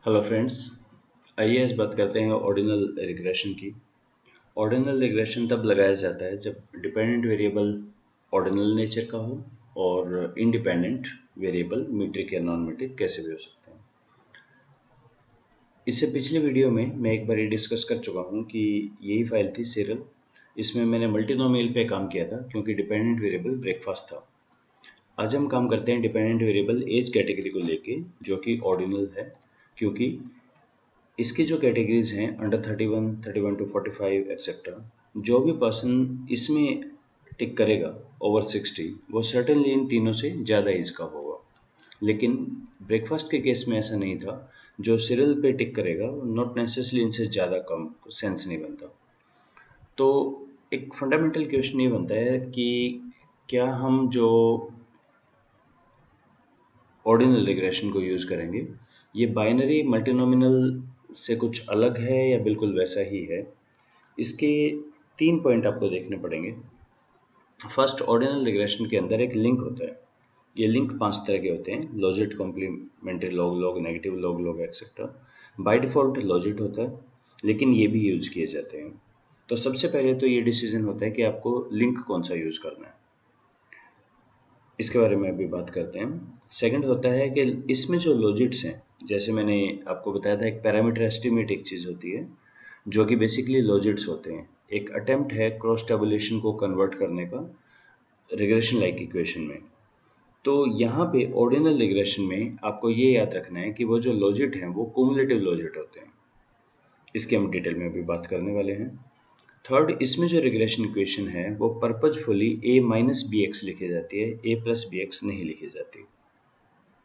Hello friends. आइए आज बात करते हैं ऑर्डिनल रिग्रेशन की। ऑर्डिनल रिग्रेशन तब लगाया जाता है जब डिपेंडेंट वेरिएबल ऑर्डिनल नेचर का हो और इंडिपेंडेंट वेरिएबल मीट्रिक या नॉन मीट्रिक कैसे भी हो सकते हैं। इससे पिछले वीडियो में मैं एक बार ये डिस्कस कर चुका हूँ कि यही फाइल थी सीरियल। इसमें मैंने मल्टीनोमियल पे काम किया था क्योंकि डिपेंडेंट वेरिएबल ब्रेकफास्ट था। आज हम काम करते हैं डिपेंडेंट वेरिएबल एज कैटेगरी को लेके, जो कि ऑर्डिनल है क्योंकि इसकी जो कैटेगरीज हैं अंडर 31, 31 टू 45 एक्सेट्रा, जो भी पर्सन इसमें टिक करेगा ओवर 60 वो सर्टेनली इन तीनों से ज़्यादा एज का होगा। लेकिन ब्रेकफास्ट के केस में ऐसा नहीं था। जो सीरियल पे टिक करेगा नॉट नेसेसरली इनसे ज़्यादा कम, सेंस नहीं बनता। तो एक फंडामेंटल क्वेश्चन ये बनता है कि क्या हम जो ऑर्डिनल रिग्रेशन को यूज़ करेंगे ये बाइनरी मल्टीनोमिनल से कुछ अलग है या बिल्कुल वैसा ही है। इसके 3 पॉइंट आपको देखने पड़ेंगे। फर्स्ट, ऑर्डिनल रिग्रेशन के अंदर एक लिंक होता है। ये लिंक 5 तरह के होते हैं: logit, complementary log log, negative log log etcetera. By default logit होता है, लेकिन ये भी यूज़ किए जाते हैं। तो सबसे पहले तो ये डिसीजन होता है कि आपको लिंक कौन सा यूज़ करना है, इसके बारे में अभी बात करते हैं। सेकंड होता है कि इसमें जो लॉजिट्स हैं, जैसे मैंने आपको बताया था एक पैरामीटर एस्टिमेट एक चीज़ होती है जो कि बेसिकली लॉजिट्स होते हैं। एक अटेम्प्ट है क्रॉस टेबुलेशन को कन्वर्ट करने का रिग्रेशन लाइक इक्वेशन में। तो यहाँ पे ऑर्डिनल रिग्रेशन में आपको ये याद रखना है कि वो जो लॉजिट हैं वो क्युमुलेटिव लॉजिट होते हैं। इसकी हम डिटेल में अभी बात करने वाले हैं। थर्ड, इसमें जो रिग्रेशन इक्वेशन है वो पर्पजफुली ए माइनस बी एक्स लिखी जाती है, ए प्लस बी एक्स नहीं लिखी जाती।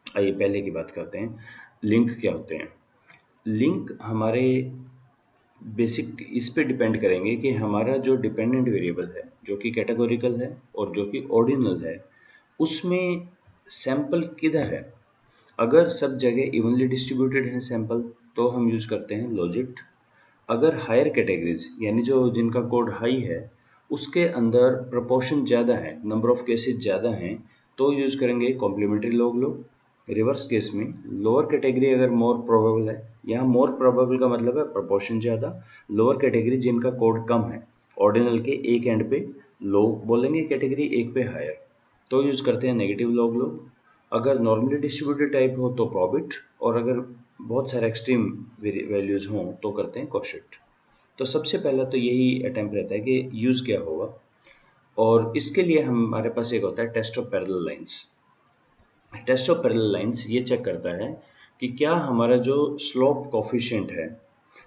आइए पहले की बात करते हैं, लिंक क्या होते हैं। लिंक हमारे बेसिक इस पे डिपेंड करेंगे कि हमारा जो डिपेंडेंट वेरिएबल है जो कि कैटेगोरिकल है और जो कि ऑर्डिनल है, उसमें सैंपल किधर है। अगर सब जगह इवनली डिस्ट्रीब्यूटेड है सैंपल तो हम यूज़ करते हैं लॉजिट। अगर हायर कैटेगरीज यानी जो जिनका कोड हाई है उसके अंदर प्रोपोर्शन ज़्यादा है, नंबर ऑफ केसेस ज़्यादा हैं, तो यूज़ करेंगे complementary log log. Reverse case में लोअर कैटेगरी अगर मोर प्रोबेबल है, यहाँ मोर प्रोबेबल का मतलब है प्रोपोर्शन ज़्यादा, लोअर कैटेगरी जिनका कोड कम है, ऑर्डिनल के एक एंड पे लो बोलेंगे कैटेगरी, एक पे हायर, तो यूज़ करते हैं नेगेटिव लॉग लॉग। अगर नॉर्मली डिस्ट्रीब्यूटेड टाइप हो तो प्रॉबिट, और अगर बहुत सारे एक्सट्रीम वैल्यूज़ हों तो करते हैं कोशेट। तो सबसे पहला तो यही अटेम्प्ट रहता है कि यूज़ क्या होगा, और इसके लिए हमारे पास एक होता है test of parallel lines. Test of parallel lines ये चेक करता है कि क्या हमारा जो स्लोप कोफिशिएंट है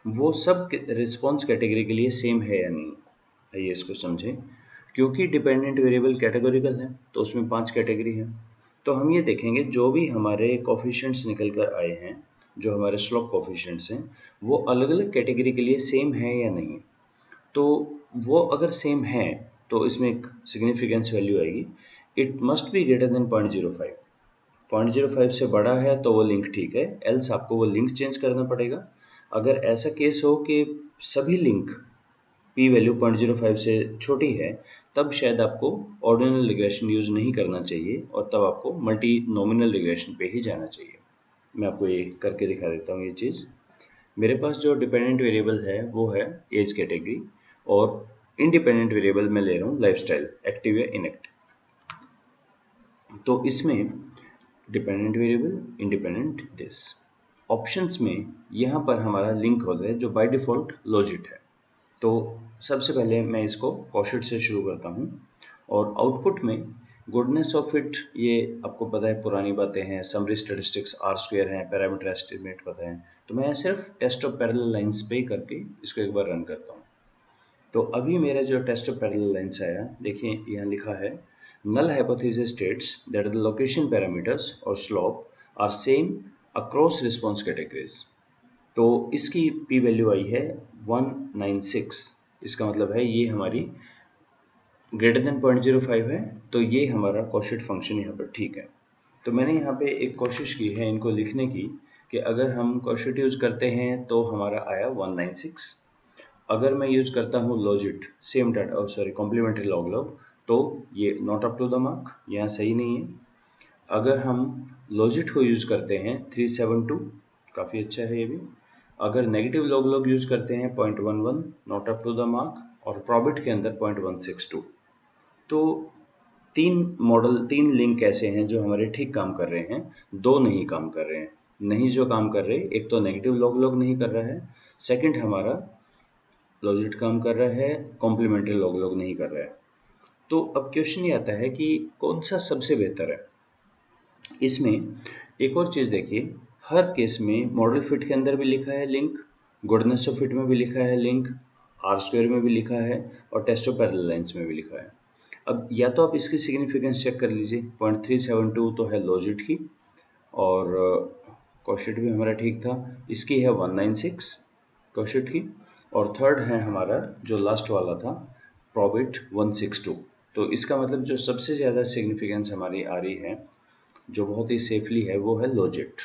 वो सब रिस्पॉन्स कैटेगरी के लिए सेम है या नहीं। आइए इसको समझें। क्योंकि डिपेंडेंट वेरिएबल कैटेगोरिकल है तो उसमें 5 कैटेगरी है, तो हम ये देखेंगे जो भी हमारे कोफिशिएंट्स निकल कर आए हैं, जो हमारे स्लोप कोफिशिएंट्स हैं, वो अलग अलग कैटेगरी के लिए सेम है या नहीं। तो वो अगर सेम है तो इसमें एक सिग्निफिकेंस वैल्यू आएगी, it must be greater than 0.05। 0.05 से बड़ा है तो वो लिंक ठीक है, एल्स आपको वो लिंक चेंज करना पड़ेगा। अगर ऐसा केस हो कि सभी लिंक पी वैल्यू 0.05 से छोटी है, तब शायद आपको ऑर्डिनल रिग्रेशन यूज़ नहीं करना चाहिए और तब आपको मल्टी नॉमिनल रिग्रेशन पे ही जाना चाहिए। मैं आपको ये करके दिखा देता हूँ ये चीज़। मेरे पास जो डिपेंडेंट वेरिएबल है वो है एज कैटेगरी, और इंडिपेंडेंट वेरिएबल मैं ले रहा हूँ लाइफस्टाइल, एक्टिव या इनएक्टिव। तो इसमें dependent variable, independent this, options में यहाँ पर हमारा लिंक होता है जो बाय डिफ़ॉल्ट लॉजिट है। तो सबसे पहले मैं इसको कॉशेट से शुरू करता हूँ, और आउटपुट में गुडनेस ऑफ इट, ये आपको पता है पुरानी बातें हैं, समरी स्टैटिस्टिक्स आर स्क्वायर हैं, पैरामीटर एस्टिमेट पता है, तो मैं सिर्फ टेस्ट ऑफ पैरेलल लाइंस पे ही करके इसको एक बार रन करता हूँ। तो अभी मेरा जो टेस्ट ऑफ पैरेलल लाइंस आया, देखिए यहाँ लिखा है null hypothesis states that the location parameters or slope are same across response categories। तो इसकी p वैल्यू आई है 196। इसका मतलब है ये हमारी ग्रेटर देन 0.05 है, तो ये हमारा कॉशेट फंक्शन यहाँ पर ठीक है। तो मैंने यहाँ पे एक कोशिश की है इनको लिखने की कि अगर हम कॉशेट यूज़ करते हैं तो हमारा आया 196। अगर मैं यूज़ करता हूँ logit, same data, sorry complementary log log, तो ये not up to the mark, यहाँ सही नहीं है। अगर हम लॉजिट को यूज़ करते हैं 372 काफ़ी अच्छा है ये भी। अगर नेगेटिव लॉग यूज़ करते हैं 0.11 not up to the mark, और प्रॉबिट के अंदर 0.162। तो तीन लिंक ऐसे हैं जो हमारे ठीक काम कर रहे हैं, दो नहीं काम कर रहे हैं। नहीं जो काम कर रहे, एक तो नेगेटिव लॉग नहीं कर रहा है, सेकंड हमारा लॉजिट काम कर रहा है, कॉम्प्लीमेंट्री लॉग नहीं कर रहा है। तो अब क्वेश्चन ये आता है कि कौन सा सबसे बेहतर है। इसमें एक और चीज़ देखिए, हर केस में मॉडल फिट के अंदर भी लिखा है लिंक, गुडनेस ऑफ फिट में भी लिखा है लिंक, आर स्क्वायर में भी लिखा है, और टेस्ट ऑफ पैरेलल लाइंस में भी लिखा है। अब या तो आप इसकी सिग्निफिकेंस चेक कर लीजिए, 0.372 तो है लॉजिट की, और कोशेट भी हमारा ठीक था, इसकी है 196 कोशेट की, और थर्ड है हमारा जो लास्ट वाला था प्रॉबिट 162। तो इसका मतलब जो सबसे ज़्यादा सिग्निफिकेंस हमारी आ रही है, जो बहुत ही सेफली है, वो है लॉजिट।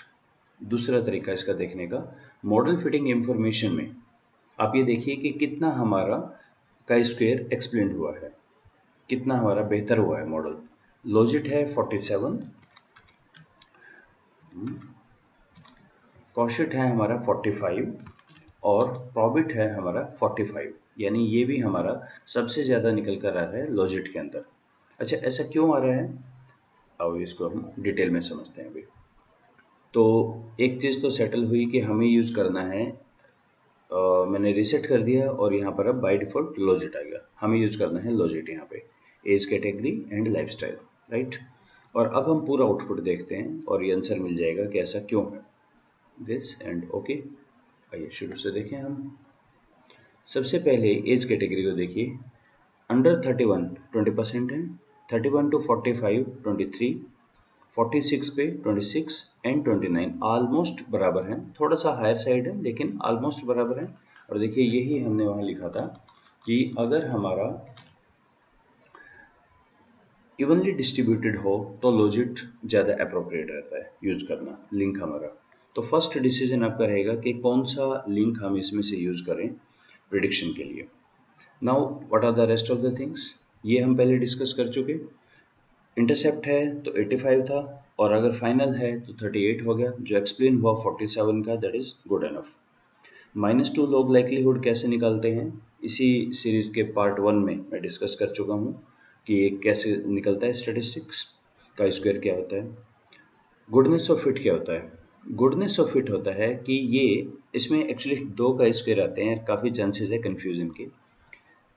दूसरा तरीका इसका देखने का, मॉडल फिटिंग इंफॉर्मेशन में आप ये देखिए कि कितना हमारा का स्क्वायर एक्सप्लेन हुआ है, कितना हमारा बेहतर हुआ है मॉडल। लॉजिट है 47, कॉशेट है हमारा 45, और प्रॉबिट है हमारा 45। यानी ये भी हमारा सबसे ज़्यादा निकल कर आ रहा है लॉजिट के अंदर। अच्छा, ऐसा क्यों आ रहा है, अब इसको हम डिटेल में समझते हैं अभी। तो एक चीज़ तो सेटल हुई कि हमें यूज़ करना है, मैंने रीसेट कर दिया और यहाँ पर अब बाय डिफ़ॉल्ट लॉजिट आ गया। हमें यूज़ करना है लॉजिट यहाँ पे, age category and lifestyle, right. और अब हम पूरा आउटपुट देखते हैं और ये आंसर मिल जाएगा कि ऐसा क्यों है। दिस एंड ओके, आइए शुरू से देखें हम। सबसे पहले एज कैटेगरी को देखिए, अंडर 31 20% है, 31 to 45 23, 46 पे 26 एंड 29 ऑलमोस्ट बराबर हैं, थोड़ा सा हायर साइड है लेकिन ऑलमोस्ट बराबर है। और देखिए यही हमने वहाँ लिखा था कि अगर हमारा इवनली डिस्ट्रीब्यूटेड हो तो लॉजिट ज़्यादा अप्रोप्रिएट रहता है यूज़ करना लिंक हमारा। तो फर्स्ट डिसीजन आपका रहेगा कि कौन सा लिंक हम इसमें से यूज़ करें प्रिडिक्शन के लिए। Now what are the rest of the things, ये हम पहले डिस्कस कर चुके। इंटरसेप्ट है तो 85 था, और अगर फाइनल है तो 38 हो गया, जो एक्सप्लेन हुआ 47 का, that is good enough. -2 log likelihood कैसे निकालते हैं, इसी सीरीज के पार्ट 1 में मैं डिस्कस कर चुका हूँ कि ये कैसे निकलता है, स्टैटिस्टिक्स का स्क्वायर क्या होता है। गुडनेस ऑफ फिट क्या होता है, गुडनेस ऑफ फिट होता है कि ये इसमें एक्चुअली दो का स्क्वायर आते हैं, काफ़ी चांसेस है कन्फ्यूजन के।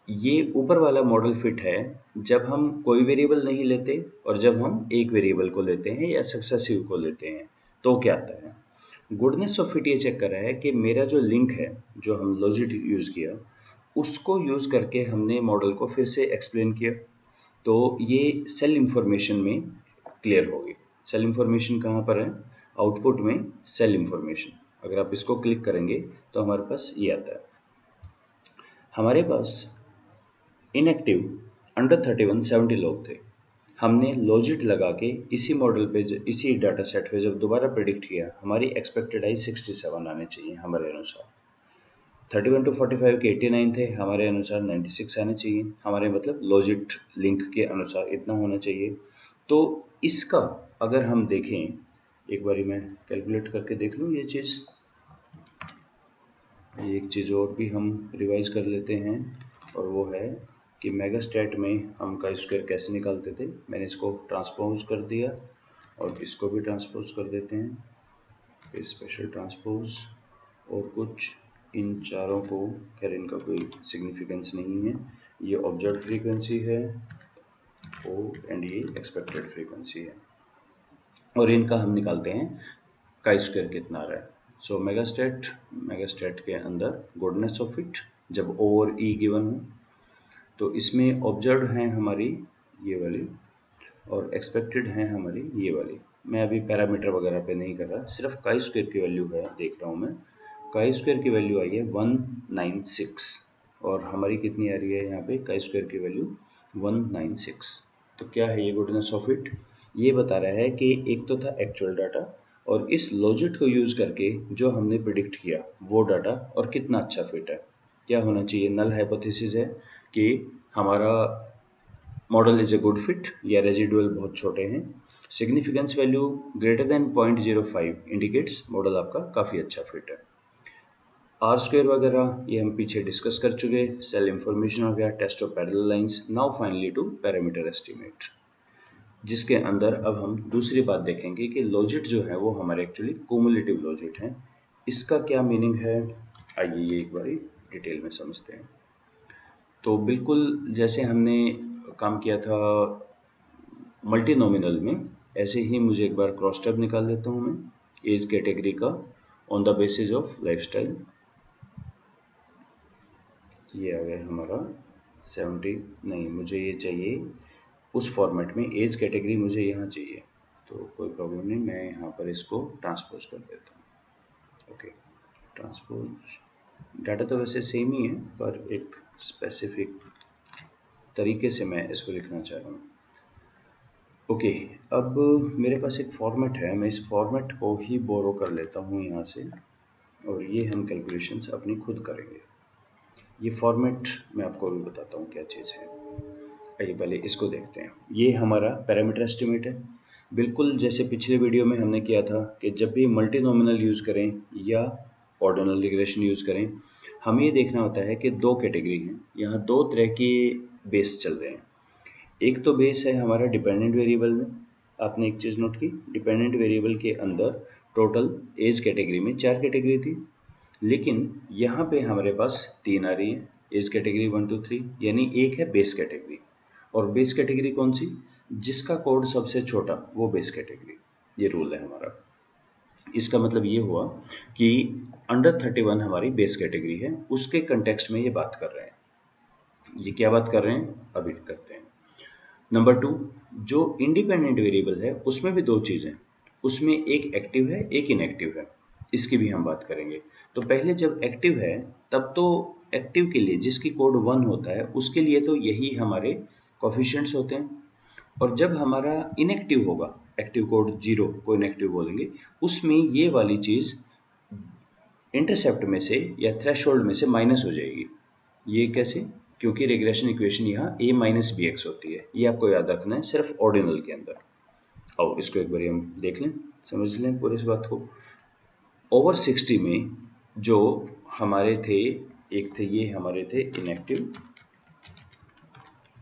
ये ऊपर वाला मॉडल फिट है जब हम कोई वेरिएबल नहीं लेते और जब हम एक वेरिएबल को लेते हैं या सक्सेसिव को लेते हैं, तो क्या आता है। गुडनेस ऑफ फिट ये चेक कर रहा है कि मेरा जो लिंक है, जो हम लॉजिट यूज़ किया, उसको यूज़ करके हमने मॉडल को फिर से एक्सप्लेन किया, तो ये सेल इंफॉर्मेशन में क्लियर होगी। सेल इंफॉर्मेशन कहाँ पर है, आउटपुट में सेल इंफॉर्मेशन। अगर आप इसको क्लिक करेंगे तो हमारे पास ये आता है। हमारे पास इनएक्टिव अंडर 31 70 लोग थे, हमने लॉजिट लगा के इसी मॉडल पे, इसी डाटा सेट पे जब दोबारा प्रिडिक्ट किया, हमारी एक्सपेक्टेड आई 67 आने चाहिए हमारे अनुसार। 31 to 45 के 89 थे, हमारे अनुसार 96 आने चाहिए, हमारे मतलब लॉजिट लिंक के अनुसार इतना होना चाहिए। तो इसका अगर हम देखें, एक बारी मैं कैलकुलेट करके देख लूँ ये चीज़, एक चीज़ और भी हम रिवाइज कर लेते हैं, और वो है कि मेगास्टैट में हम का स्क्वायर कैसे निकालते थे। मैंने इसको ट्रांसपोज कर दिया और इसको भी ट्रांसपोज कर देते हैं, स्पेशल ट्रांसपोज, और कुछ इन चारों को, खैर इनका कोई सिग्निफिकेंस नहीं है, ये ऑब्जर्व फ्रीक्वेंसी है ओ, एंड ये एक्सपेक्टेड फ्रीक्वेंसी है, और इनका हम निकालते हैं का स्क्वायर कितना आ रहा है। सो मेगास्टैट के अंदर गुडनेस ऑफ फिट जब ओ और ई गिवन हो, तो इसमें ऑब्जर्व हैं हमारी ये वाली और एक्सपेक्टेड हैं हमारी ये वाली। मैं अभी पैरामीटर वगैरह पे नहीं कर रहा, सिर्फ काई स्क्वायर की वैल्यू है देख रहा हूँ मैं। काई स्क्वायर की वैल्यू आई है 196, और हमारी कितनी आ रही है यहाँ पे, काई स्क्वायर की वैल्यू 196। तो क्या है ये गुडनेस ऑफ इट, ये बता रहा है कि एक तो था एक्चुअल डाटा, और इस लॉजिट को यूज़ करके जो हमने प्रिडिक्ट किया वो डाटा, और कितना अच्छा फिट है। क्या होना चाहिए, नल हाइपोथेसिस है कि हमारा model is a good fit, या रेजिडुअल बहुत छोटे हैं, significance value greater than 0.05 indicates model आपका काफ़ी अच्छा फिट है। आर स्क्वायर वगैरह ये हम पीछे डिस्कस कर चुके। सेल इंफॉर्मेशन हो गया, test of parallel lines. Now finally to parameter estimate, जिसके अंदर अब हम दूसरी बात देखेंगे कि लॉजिट जो है वो हमारे एक्चुअली क्यूमुलेटिव लॉजिट हैं। इसका क्या मीनिंग है, आइए ये एक बार डिटेल में समझते हैं। तो बिल्कुल जैसे हमने काम किया था मल्टी नॉमिनल में, ऐसे ही मुझे एक बार क्रॉस टैब निकाल देता हूँ मैं एज कैटेगरी का on the basis of lifestyle. ये आ गया हमारा 70, नहीं मुझे ये चाहिए उस फॉर्मेट में, एज कैटेगरी मुझे यहाँ चाहिए, तो कोई प्रॉब्लम नहीं, मैं यहाँ पर इसको ट्रांसपोज कर देता हूँ। ओके, ट्रांसपोज डाटा तो वैसे सेम ही है, पर एक स्पेसिफिक तरीके से मैं इसको लिखना चाह रहा हूँ। ओके, अब मेरे पास एक फॉर्मेट है, मैं इस फॉर्मेट को ही बोरो कर लेता हूँ यहाँ से, और ये हम कैलकुलेशंस अपनी खुद करेंगे। ये फॉर्मेट मैं आपको अभी बताता हूँ क्या चीज़ है। आइए पहले इसको देखते हैं। ये हमारा पैरामीटर एस्टिमेट है, बिल्कुल जैसे पिछले वीडियो में हमने किया था कि जब भी मल्टी नॉमिनल यूज़ करें या ऑर्डिनल रिग्रेशन यूज़ करें, हमें ये देखना होता है कि दो कैटेगरी हैं, यहाँ दो तरह के बेस चल रहे हैं। एक तो बेस है हमारा डिपेंडेंट वेरिएबल में, आपने एक चीज़ नोट की, डिपेंडेंट वेरिएबल के अंदर टोटल एज कैटेगरी में 4 कैटेगरी थी, लेकिन यहाँ पे हमारे पास 3 आ रही है, एज कैटेगरी 1 2 3, यानी एक है बेस कैटेगरी। और बेस कैटेगरी कौन सी, जिसका कोड सबसे छोटा वो बेस कैटेगरी, ये रूल है हमारा। इसका मतलब ये हुआ कि अंडर 31 हमारी बेस कैटेगरी है, उसके कंटेक्स्ट में ये बात कर रहे हैं। ये क्या बात कर रहे हैं अभी करते हैं। नंबर 2, जो इंडिपेंडेंट वेरिएबल है उसमें भी दो चीज़ें, उसमें एक एक्टिव है एक इनएक्टिव है, इसकी भी हम बात करेंगे। तो पहले जब एक्टिव है तब तो एक्टिव के लिए जिसकी कोड 1 होता है उसके लिए तो यही हमारे कोफिशिएंट्स होते हैं, और जब हमारा इनएक्टिव होगा, एक्टिव कोड 0 को इनएक्टिव बोलेंगे, उसमें ये वाली चीज़ इंटरसेप्ट में से या थ्रेशोल्ड में से माइनस हो जाएगी। ये कैसे, क्योंकि रिग्रेशन इक्वेशन यहाँ a माइनस बी एक्स होती है, ये आपको याद रखना है सिर्फ ऑर्डिनल के अंदर। और इसको एक बार हम देख लें, समझ लें पूरी इस बात को। ओवर 60 में जो हमारे थे, एक थे ये हमारे थे इनएक्टिव,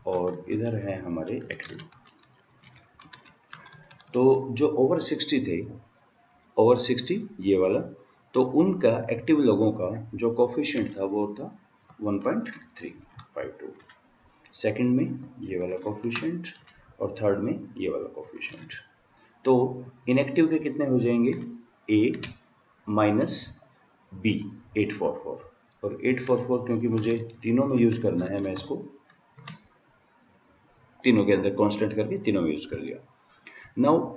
और इधर है हमारे एक्टिव। तो जो ओवर 60 थे, ओवर 60 ये वाला, तो उनका एक्टिव लोगों का जो कोफिशिएंट था वो था 1.352, सेकंड में ये वाला कोफिशिएंट, और थर्ड में ये वाला कोफिशिएंट। तो इनएक्टिव के कितने हो जाएंगे, a माइनस बी 844, और 844 क्योंकि मुझे तीनों में यूज़ करना है, मैं इसको तीनों के अंदर कांस्टेंट करके तीनों में यूज़ कर लिया। Now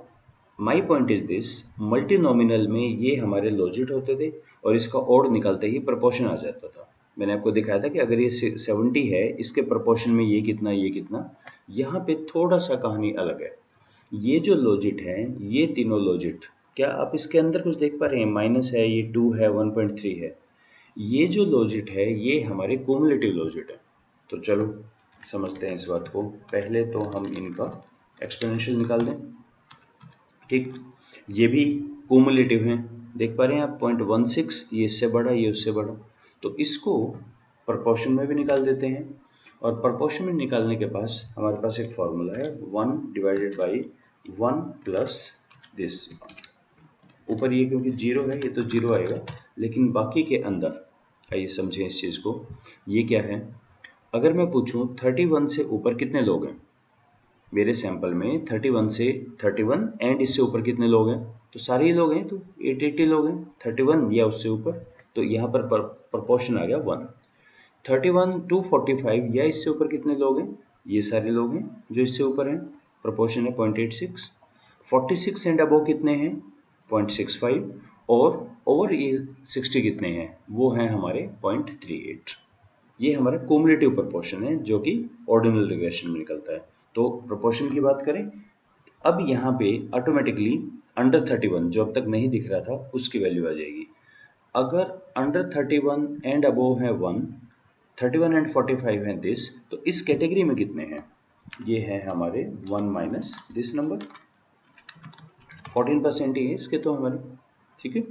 my point is this, multi nominal में ये हमारे लॉजिट होते थे, और इसका ऑड निकालते ही प्रपोर्शन आ जाता था। मैंने आपको दिखाया था कि अगर ये 70 है, इसके प्रपोर्शन में ये कितना ये कितना। यहाँ पे थोड़ा सा कहानी अलग है। ये जो लॉजिट है, ये तीनों लॉजिट, क्या आप इसके अंदर कुछ देख पा रहे हैं, माइनस है, ये 2 है, 1.3 है, ये जो लॉजिट है ये हमारे क्यूमुलेटिव लॉजिट है। तो चलो समझते हैं इस बात को। पहले तो हम इनका एक्सपोनेंशियल निकाल दें, ठीक। ये भी क्यूमुलेटिव हैं, देख पा रहे हैं आप, 0.16, ये इससे बड़ा ये उससे बड़ा, तो इसको प्रोपोर्शन में भी निकाल देते हैं। और प्रोपोर्शन में निकालने के पास हमारे पास एक फॉर्मूला है, 1 डिवाइडेड बाई 1 प्लस दिस। ऊपर ये क्योंकि 0 है, ये तो 0 आएगा, लेकिन बाकी के अंदर आइए समझें इस चीज़ को। ये क्या है, अगर मैं पूछूं 31 से ऊपर कितने लोग हैं, मेरे सैंपल में 31 से 31 एंड इससे ऊपर कितने लोग हैं, तो सारे ही लोग हैं, तो 880 लोग हैं, 31 या उससे ऊपर, तो यहाँ पर प्रोपोर्शन आ गया 1। 31 to 45 या इससे ऊपर कितने लोग हैं, ये सारे लोग हैं जो इससे ऊपर हैं, प्रोपोर्शन है 0.86। 46 एंड अबव कितने हैं, 0.65, और ओवर ये 60 कितने हैं, वो हैं हमारे 0.38। ये हमारा क्यूमुलेटिव प्रोपोर्शन है जो कि ऑर्डिनल रिग्रेशन में निकलता है। तो प्रोपोर्शन की बात करें, अब यहाँ पे ऑटोमेटिकली अंडर 31 जो अब तक नहीं दिख रहा था उसकी वैल्यू आ जाएगी। अगर अंडर 31 एंड अबोव है 1, 31 एंड 45 है दिस, तो इस कैटेगरी में कितने हैं, ये है हमारे 1 माइनस दिस नंबर, 14% ही है इसके तो हमारे, ठीक है।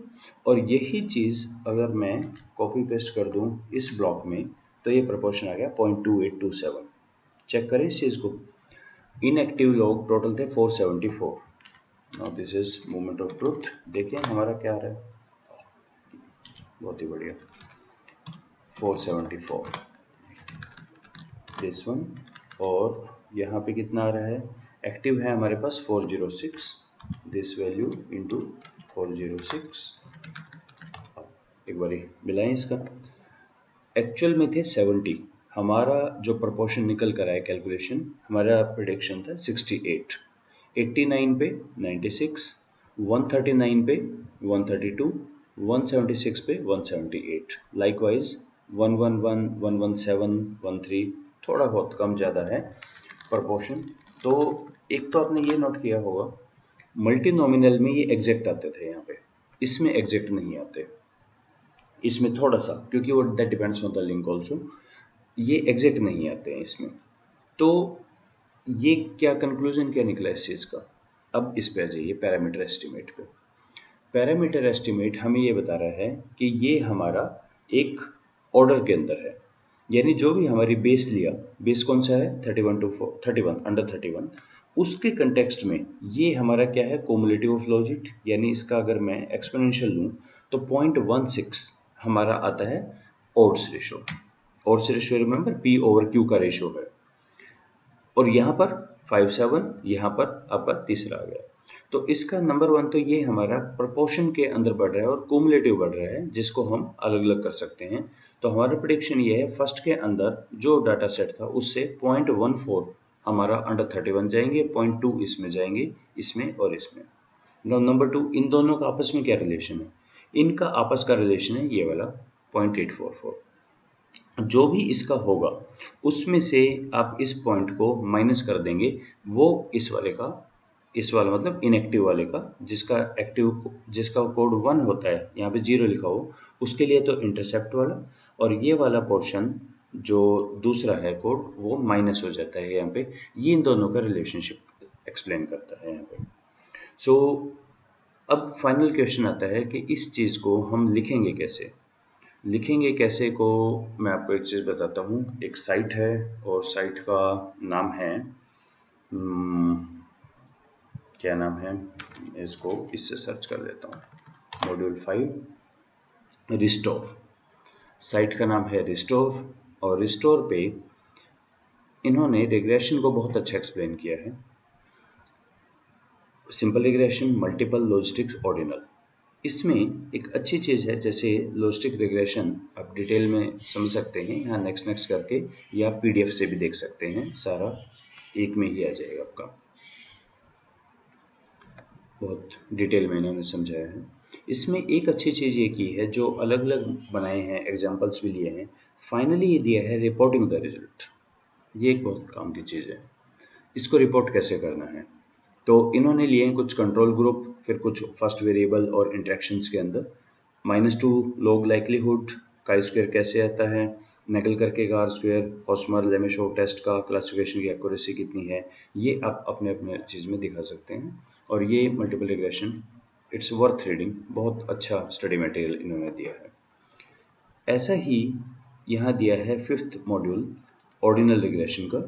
और यही चीज़ अगर मैं कॉपी पेस्ट कर दूं इस ब्लॉक में तो ये प्रोपोर्शन आ गया 0.2827। चेक करें इस चीज़ को। इनएक्टिव लोग टोटल थे 474। Now this is moment of truth. देखिए हमारा क्या आ रहा है, बहुत ही बढ़िया, 474 दिस वन। और यहाँ पे कितना आ रहा है, एक्टिव है हमारे पास 406, दिस वैल्यू इंटू 406। एक बारी मिलाएं इसका, एक्चुअल में थे 70, हमारा जो प्रोपोर्शन निकल कर आया कैलकुलेशन, हमारा प्रिडिक्शन था 68, 89 पे 96, 139 पे 132, 176 पे 178, लाइकवाइज 111, 117, 13 थोड़ा बहुत कम ज़्यादा है प्रोपोर्शन। तो एक तो आपने ये नोट किया होगा, मल्टी नॉमिनल में ये एग्जैक्ट आते थे यहाँ पे, इसमें एग्जैक्ट नहीं आते, इसमें थोड़ा सा, क्योंकि वो that depends on the link also, ये एग्जैक्ट नहीं आते हैं इसमें। तो ये क्या कंक्लूजन क्या निकला इस चीज़ का। अब इस पे आ जाइए पैरामीटर एस्टिमेट पे। पैरामीटर एस्टिमेट हमें ये बता रहा है कि ये हमारा एक ऑर्डर के अंदर है, यानी जो भी हमारी बेस लिया, बेस कौन सा है 31 टू 31 अंडर 31, उसके कंटेक्स्ट में ये हमारा क्या है कोमुलेटिव ऑफ लॉजिट, यानी इसका अगर मैं एक्सपोनेंशियल लूँ तो 0.16 हमारा आता है odds ratio. Odds ratio remember P over Q का रेशो है। और यहाँ पर 57, यहाँ पर आपका तीसरा आ गया। तो इसका नंबर 1 तो ये हमारा प्रोपोर्शन के अंदर बढ़ रहा है और कुमुलेटिव बढ़ रहा है, जिसको हम अलग अलग कर सकते हैं। तो हमारा प्रेडिक्शन ये है फर्स्ट के अंदर जो डाटा सेट था उससे 0.14 हमारा अंडर 31 जाएंगे, 0.2 इसमें जाएंगे, इसमें और इसमें। नंबर 2, इन दोनों का आपस में क्या रिलेशन है, इनका आपस का रिलेशन है ये वाला 0.844। जो भी इसका होगा उसमें से आप इस पॉइंट को माइनस कर देंगे, वो इस वाले का, इस वाला मतलब इनएक्टिव वाले का, जिसका एक्टिव, जिसका कोड 1 होता है, यहाँ पे 0 लिखा हो, उसके लिए तो इंटरसेप्ट वाला, और ये वाला पोर्शन जो दूसरा है कोड वो माइनस हो जाता है यहाँ पे। ये इन दोनों का रिलेशनशिप एक्सप्लेन करता है यहाँ पे। सो अब फाइनल क्वेश्चन आता है कि इस चीज़ को हम लिखेंगे कैसे। लिखेंगे कैसे को मैं आपको एक चीज़ बताता हूँ। एक साइट है और साइट का नाम है क्या नाम है, इसको इससे सर्च कर लेता हूँ, मॉड्यूल 5 रिस्टोर। साइट का नाम है रिस्टोर, और रिस्टोर पे इन्होंने रिग्रेशन को बहुत अच्छा एक्सप्लेन किया है। Simple regression, multiple, logistics, ordinal. इसमें एक अच्छी चीज़ है, जैसे लॉजिस्टिक रिग्रेशन आप डिटेल में समझ सकते हैं यहाँ नेक्स्ट नेक्स्ट करके, या पीडीएफ से भी देख सकते हैं, सारा एक में ही आ जाएगा आपका, बहुत डिटेल में इन्होंने समझाया है। इसमें एक अच्छी चीज़ ये की है, जो अलग अलग बनाए हैं, एग्जाम्पल्स भी लिए हैं, फाइनली ये दिया है रिपोर्टिंग द रिजल्ट। ये एक बहुत काम की चीज़ है। इसको रिपोर्ट कैसे करना है, तो इन्होंने लिए हैं कुछ कंट्रोल ग्रुप, फिर कुछ फर्स्ट वेरिएबल और इंटरेक्शंस के अंदर। -2 लॉग लाइक्लीहुड का स्क्वायर कैसे आता है, नकल करके का आर स्क्वायर, हॉस्मर लेमेशो टेस्ट का क्लासिफिकेशन की एक्यूरेसी कितनी है, ये आप अपने अपने चीज़ में दिखा सकते हैं। और ये multiple regression, it's worth reading, बहुत अच्छा स्टडी मटेरियल इन्होंने दिया है। ऐसा ही यहाँ दिया है 5th मॉड्यूल ऑर्डिनल रिग्रेशन का,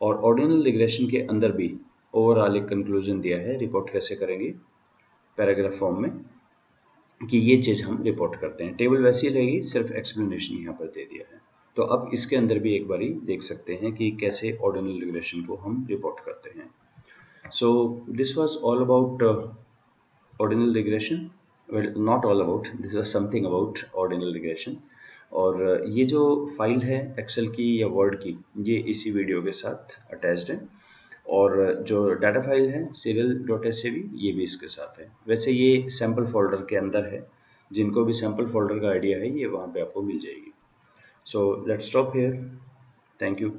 और ऑर्डिनल रिग्रेशन के अंदर भी ओवरऑल एक कंक्लूजन दिया है, रिपोर्ट कैसे करेंगे पैराग्राफ फॉर्म में, कि ये चीज़ हम रिपोर्ट करते हैं। टेबल वैसी रहेगी, सिर्फ एक्सप्लेनेशन यहाँ पर दे दिया है। तो अब इसके अंदर भी एक बारी देख सकते हैं कि कैसे ऑर्डिनल रिग्रेशन को हम रिपोर्ट करते हैं। So this was all about ordinal regression, well not all about, this was something about ordinal regression. और ये जो फाइल है एक्सेल की या वर्ड की, ये इसी वीडियो के साथ अटैच्ड है, और जो डाटा फाइल है serial.scav ये भी इसके साथ है। वैसे ये सैम्पल फोल्डर के अंदर है, जिनको भी सैम्पल फोल्डर का आइडिया है ये वहाँ पे आपको मिल जाएगी। So let's stop here, thank you.